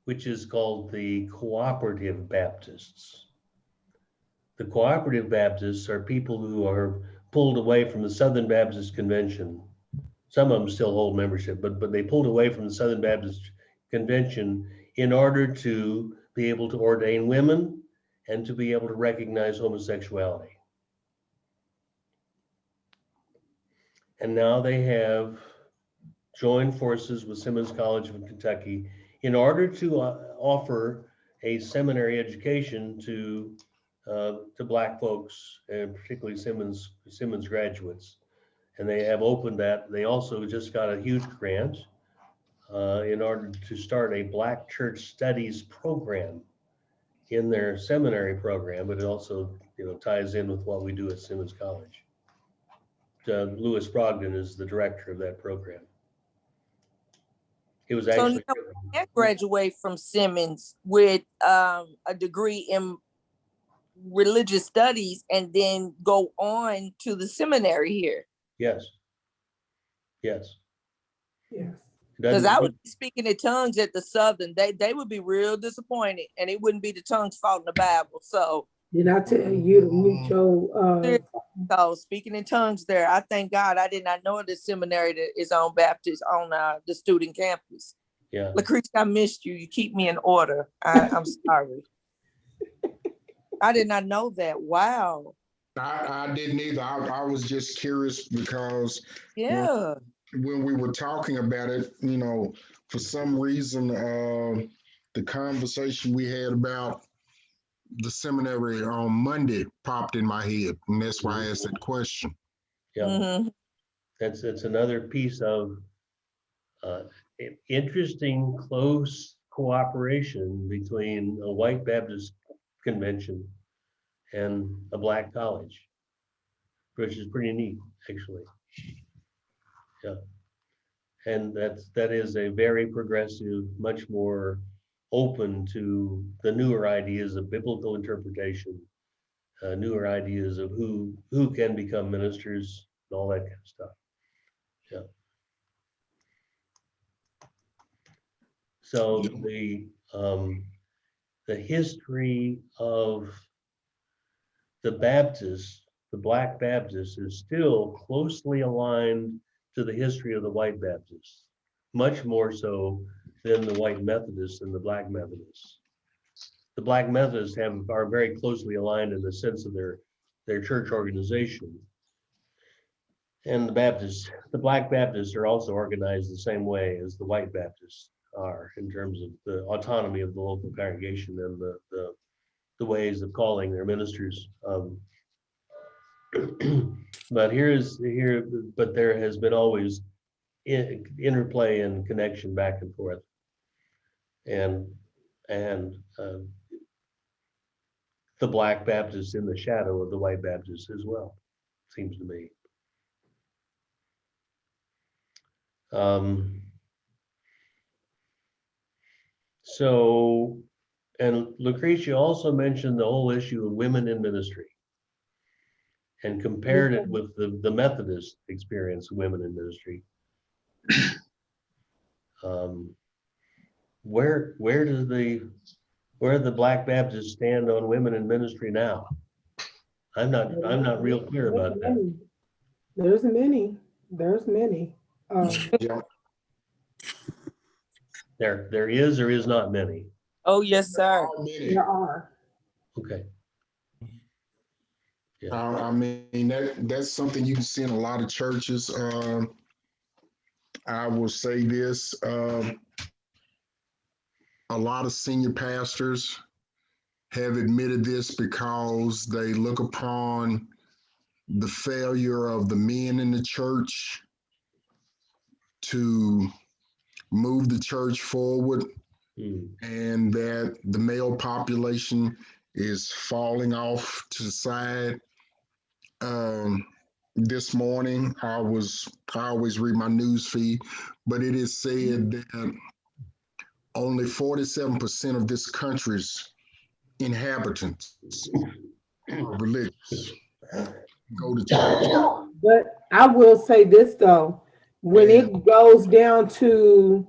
Which is called the Cooperative Baptists. The Cooperative Baptists are people who are pulled away from the Southern Baptist Convention. Some of them still hold membership, but they pulled away from the Southern Baptist Convention in order to be able to ordain women and to be able to recognize homosexuality. And now they have joined forces with Simmons College of Kentucky in order to offer a seminary education to Black folks, and particularly Simmons graduates. And they have opened that. They also just got a huge grant in order to start a Black church studies program in their seminary program, but it also ties in with what we do at Simmons College. Lewis Brogdon is the director of that program. It was actually. So now you can graduate from Simmons with a degree in religious studies and then go on to the seminary here. Yes. Yes. Yes. Because I would be speaking in tongues at the Southern. They would be real disappointed, and it wouldn't be the tongues fault in the Bible. So did I tell you to mute your so speaking in tongues there, I thank God I did not know the seminary that is on Baptist on the student campus. Yeah. Lucretia, I missed you. You keep me in order. I'm sorry. I did not know that. Wow. I didn't either. I was just curious because Yeah. when we were talking about it, for some reason, the conversation we had about the seminary on Monday popped in my head, and that's why I asked that question. Yeah. Mm-hmm. It's another piece of interesting, close cooperation between a white Baptist convention and a Black college, which is pretty neat, actually. Yeah. And that is a very progressive, much more open to the newer ideas of biblical interpretation, newer ideas of who can become ministers, and all that kind of stuff. Yeah. So the history of the Baptists, the Black Baptists, is still closely aligned to the history of the white Baptists, much more so than the white Methodists and the Black Methodists. The Black Methodists are very closely aligned in the sense of their church organization. And the Black Baptists are also organized the same way as the white Baptists are in terms of the autonomy of the local congregation and the ways of calling their ministers. But there has been always interplay and connection back and forth, and the Black Baptists in the shadow of the white Baptists as well, seems to me. So, and Lucretia also mentioned the whole issue of women in ministry and compared it with the Methodist experience of women in ministry. Where do the Black Baptists stand on women in ministry now? I'm not real clear about that. There's many. Yeah. There is or is not many. Oh, yes, sir. There are. Okay. Yeah. I mean, that's something you can see in a lot of churches. I will say this, a lot of senior pastors have admitted this because they look upon the failure of the men in the church to move the church forward, and that the male population is falling off to the side. This morning, I always read my news feed, but it is said that only 47% of this country's inhabitants are religious, go to church. But I will say this though, when it goes down to,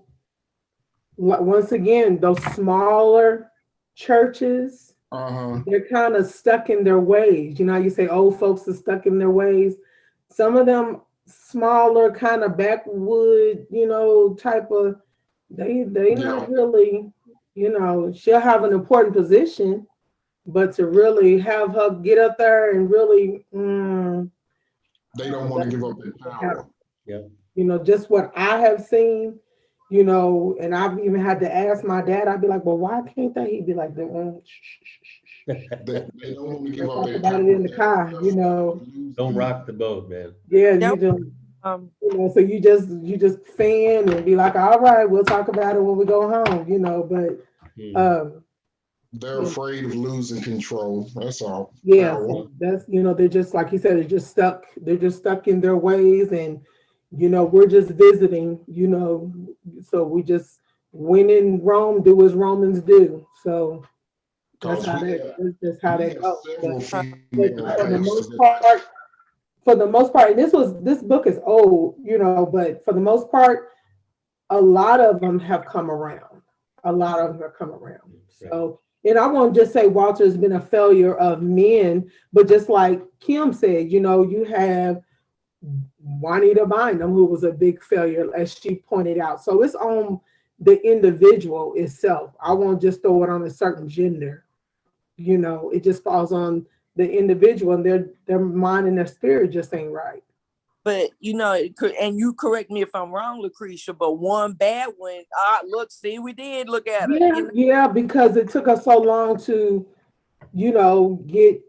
once again, those smaller churches, they're kind of stuck in their ways. You know, you say old folks are stuck in their ways. Some of them smaller, kind of backwood, you know, type of, they not really, you know, she'll have an important position, but to really have her get up there and really, they don't want to give up their power. Yeah. You know, just what I have seen, you know, and I've even had to ask my dad, I'd be like, well, why can't they? He'd be like, They don't want to give up talk their about power. it in the car, you know. Don't rock the boat, man. Yeah, Yep. you just, you know, so you just fan and be like, all right, we'll talk about it when we go home, you know, but They're afraid of losing control. That's all. yeah, Power. that's, you know, they're just, like you said, they're just stuck in their ways, and, you know, we're just visiting, you know, so we just, when in Rome, do as Romans do. So that's how that goes. But for the most part, and this book is old, you know, but for the most part, a lot of them have come around. So, and I won't just say Walter has been a failure of men, but just like Kim said, you know, you have Juanita Bynum, who was a big failure, as she pointed out. So it's on the individual itself. I won't just throw it on a certain gender. You know, it just falls on the individual, and their mind and their spirit just ain't right. But you know, and you correct me if I'm wrong, Lucretia, but one bad one, look, see, we did look at it. Yeah, You know? yeah, because it took us so long to, you know, get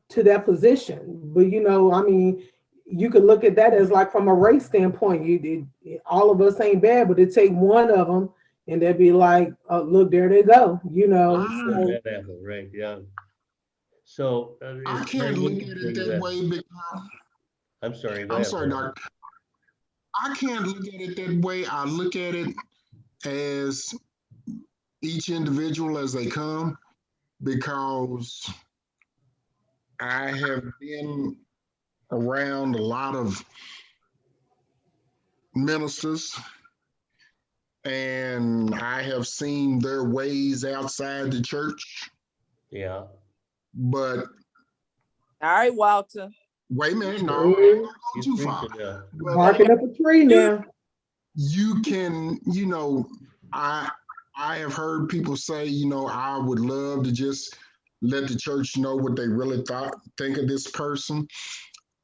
to that position. But, you know, I mean, you could look at that as like from a race standpoint. All of us ain't bad, but it take one of them, and they'd be like, oh, look, there they go, you know. Bad apple, right? Yeah. So I it's can't very look at it interesting that way because I'm sorry. Go I'm ahead. sorry, Doc. I can't look at it that way. I look at it as each individual as they come, because I have been around a lot of ministers, and I have seen their ways outside the church. Yeah. But All right, Walter. wait a minute, no, I ain't gonna go He's too far. preaching now. But Barking up a tree now. you can, you know, I have heard people say, you know, I would love to just let the church know what they really think of this person.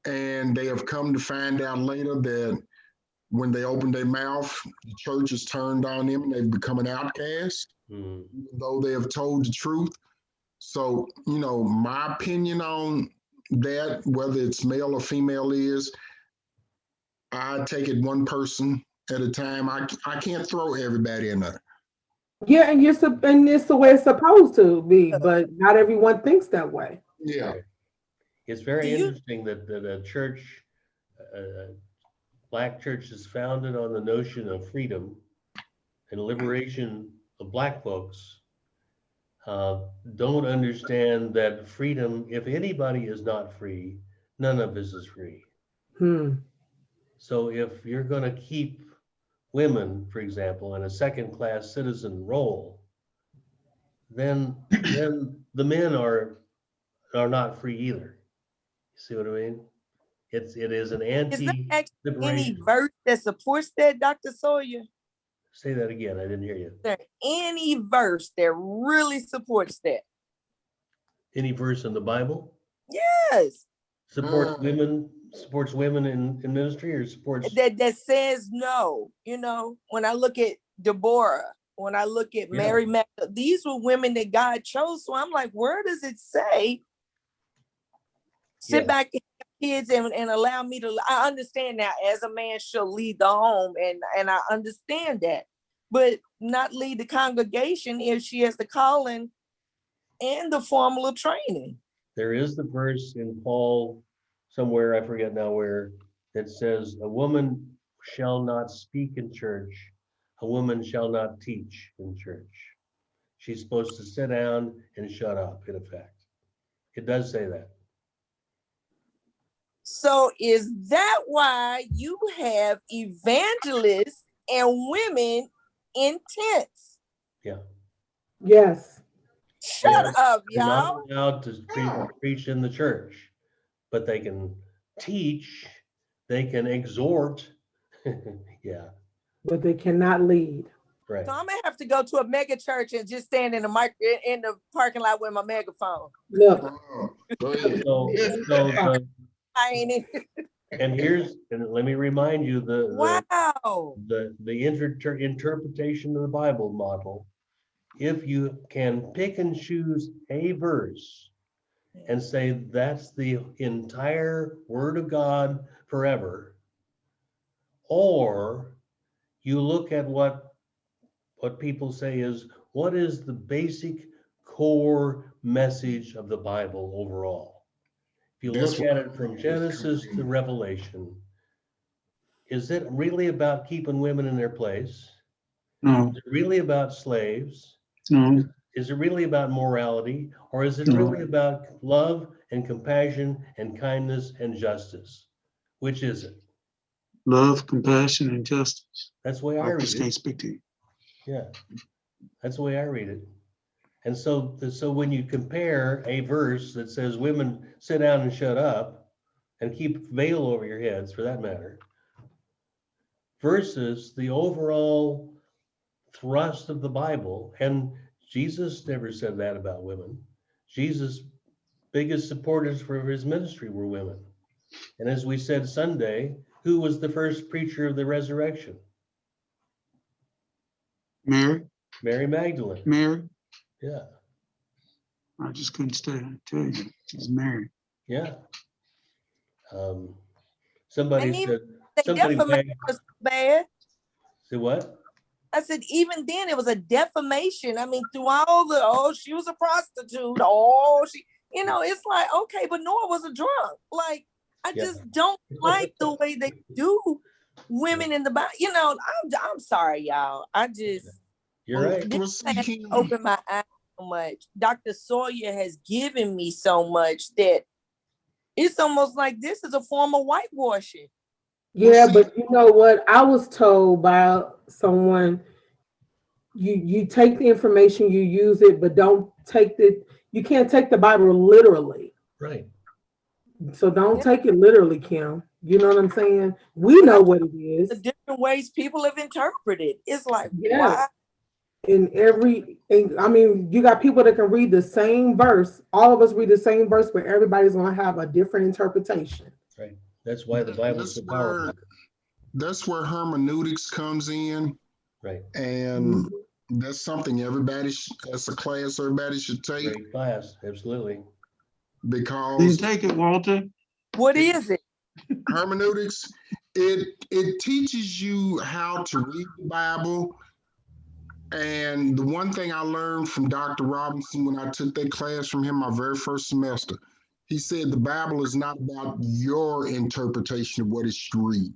And they have come to find out later that when they open their mouth, the church has turned on them and they've become an outcast, even though they have told the truth. So, you know, my opinion on that, whether it's male or female, is I take it one person at a time. I can't throw everybody in there. Yeah, and it's the way it's supposed to be, but not everyone thinks that way. Yeah. It's very Do you- interesting that a church, Black church, is founded on the notion of freedom and liberation of Black folks. Don't understand that freedom, if anybody is not free, none of us is free. So if you're going to keep women, for example, in a second-class citizen role, then the men are not free either. See what I mean? It is an Is there actually any anti-liberation. verse that supports that, Dr. Sawyer? Say that again. I didn't hear you. Is there any verse that really supports that? Any verse in the Bible Yes. supports women supports women in ministry or supports? that says no. You know, when I look at Deborah, when I look at Yeah. Mary Magdalene, these were women that God chose. So I'm like, where does it say sit Yeah. back and have kids and allow me to? I understand now, as a man shall lead the home, and I understand that, but not lead the congregation if she has the calling and the formal training. There is the verse in Paul somewhere, I forget now where, that says, a woman shall not speak in church, a woman shall not teach in church. She's supposed to sit down and shut up, in effect. It does say that. So is that why you have evangelists and women in tents? Yeah. Yes. Shut They're up, they're not y'all. allowed to preach in the church, but they can teach, they can exhort. Yeah, But they cannot lead. right. So I'm gonna have to go to a mega church and just stand in the parking lot with my megaphone. Look, Go ahead. So the, I ain't even, and let me remind you, wow. the interpretation of the Bible model, if you can pick and choose a verse and say that's the entire word of God forever, or you look at what people say is, what is the basic core message of the Bible overall? If you That's look at it from Genesis to Revelation, is it really about keeping women in their place? No, Is it really about slaves? no, Is it really about morality? Or is it No. really about love and compassion and kindness and justice? Which is it? love, compassion, and justice. That's the way I I read just it. can't speak to you. Yeah, that's the way I read it. And so when you compare a verse that says women sit down and shut up and keep veil over your heads, for that matter, versus the overall thrust of the Bible, and Jesus never said that about women. Jesus' biggest supporters for his ministry were women. And as we said Sunday, who was the first preacher of the resurrection? Mary, Mary Magdalene. Mary, Yeah, I just couldn't stay. I tell you, she's married. yeah. And Somebody even said, the somebody defamation begged, was bad. say what? I said, even then it was a defamation. I mean, through all the, oh, she was a prostitute. Oh, she, it's like, okay, but Noah was a drunk. Like, I Yeah. just don't like the way they do women in the Bible. I'm sorry, y'all. I just, You're right. this has opened my eyes so much. Dr. Sawyer has given me so much that it's almost like this is a form of whitewashing. yeah, but you know what? I was told by someone, you take the information, you use it, but you can't take the Bible literally. Right. So don't Yeah. take it literally, Kim. You know what I'm saying? We But know what it The is. different ways people have interpreted. It's like, Yeah. why? I mean, you got people that can read the same verse. All of us read the same verse, but everybody's going to have a different interpretation. Right. That's why the Bible's so powerful. That's where hermeneutics comes in, Right. and that's something everybody, as a class, everybody should take, Great class. Absolutely. Didn't because take it, Walter. What is it? hermeneutics, it teaches you how to read the Bible. And the one thing I learned from Dr. Robinson when I took that class from him my very first semester, he said the Bible is not about your interpretation of what it should read.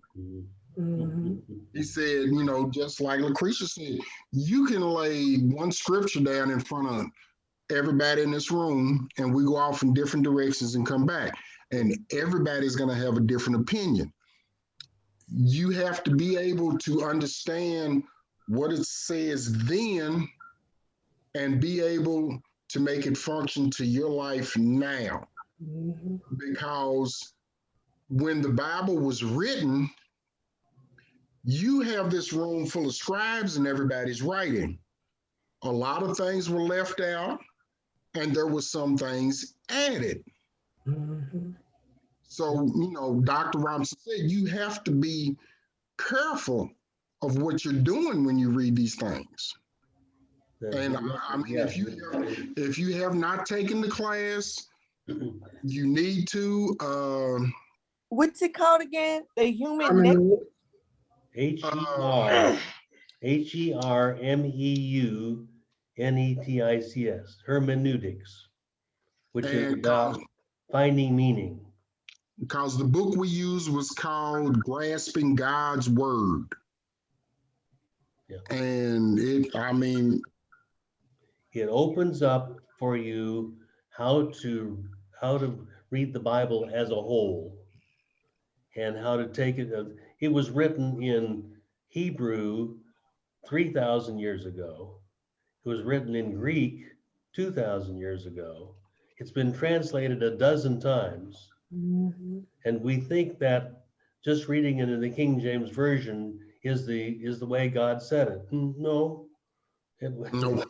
Mhm. He said, just like Lucretia said, you can lay one scripture down in front of everybody in this room, and we go off in different directions and come back. And everybody's going to have a different opinion. You have to be able to understand what it says then and be able to make it function to your life now. Mhm. Because when the Bible was written, you have this room full of scribes and everybody's writing. A lot of things were left out, and there were some things added. Mhm. So, Dr. Robinson said you have to be careful of what you're doing when you read these things. And I mean, Yeah. if you have not taken the class, you need to. What's it called again? The human I neck. mean, HERMEUNETICS, hermeneutics, which is And about finding meaning. because the book we used was called Grasping God's Word. Yeah. And It opens up for you how to read the Bible as a whole and how to take it. It was written in Hebrew 3,000 years ago. It was written in Greek 2,000 years ago. It's been translated a dozen times. mhm. And we think that just reading it in the King James Version is the way God said it. No, no,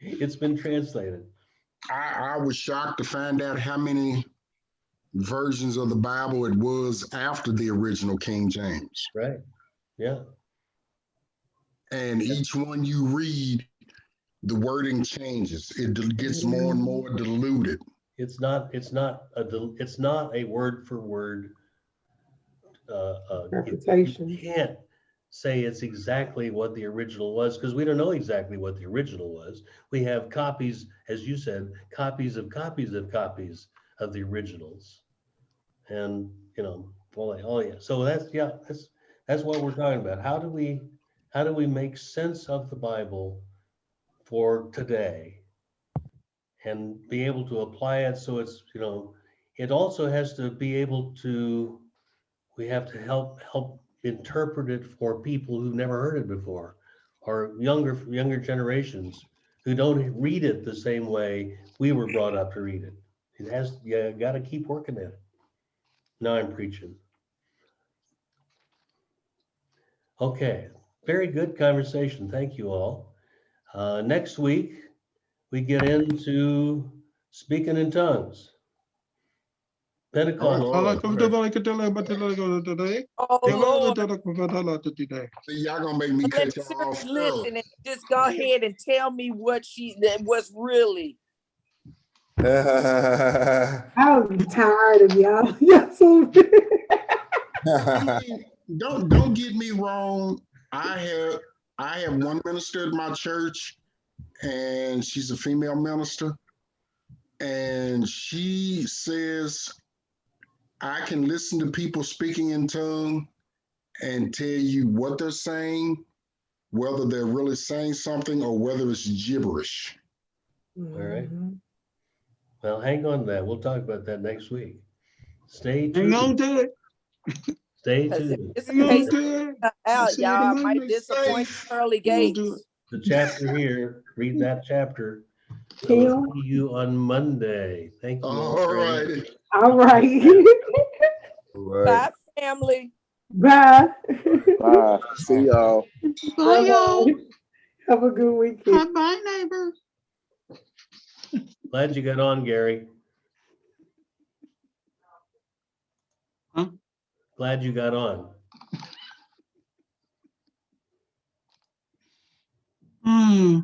it's been translated. I was shocked to find out how many versions of the Bible it was after the original King James. Right. Yeah. And each one you read, the wording changes. It gets more and more diluted. It's not a word for word. Reputation. You can't say it's exactly what the original was because we don't know exactly what the original was. We have copies, as you said, copies of copies of copies of the originals. And yeah. So that's what we're talking about. How do we make sense of the Bible for today and be able to apply it so it's, it also has to be able to, we have to help interpret it for people who've never heard it before, or younger generations who don't read it the same way we were brought up to read it. You got to keep working at it. Now I'm preaching. Okay, very good conversation. Thank you all. Next week, we get into speaking in tongues. Pentecost. Oh Lord, See, y'all gonna make me cut let y'all Siri off early. listen and just go ahead and tell me what was really. I'm tired of y'all. Yes, I mean, don't get me wrong. I have one minister at my church, and she's a female minister, and she says I can listen to people speaking in tongue and tell you what they're saying, whether they're really saying something or whether it's gibberish. All right. Well, hang on to that. We'll talk about that next week. Stay Hang on tuned. to it. Stay Because if tuned. it's a Hang on case to it. of I out, said it y'all might might make disappoint safe. Pearly Hang on to Gates. it. The chapter here, read that chapter. Kim? We'll see you on Monday. Thank you all All very much. righty. All right. Bye, family. Bye. Bye. See y'all. Bye, y'all. Bye-bye. Have a good weekend. Bye, neighbor. Glad you got on, Gary. Huh? Glad you got on. Hmm.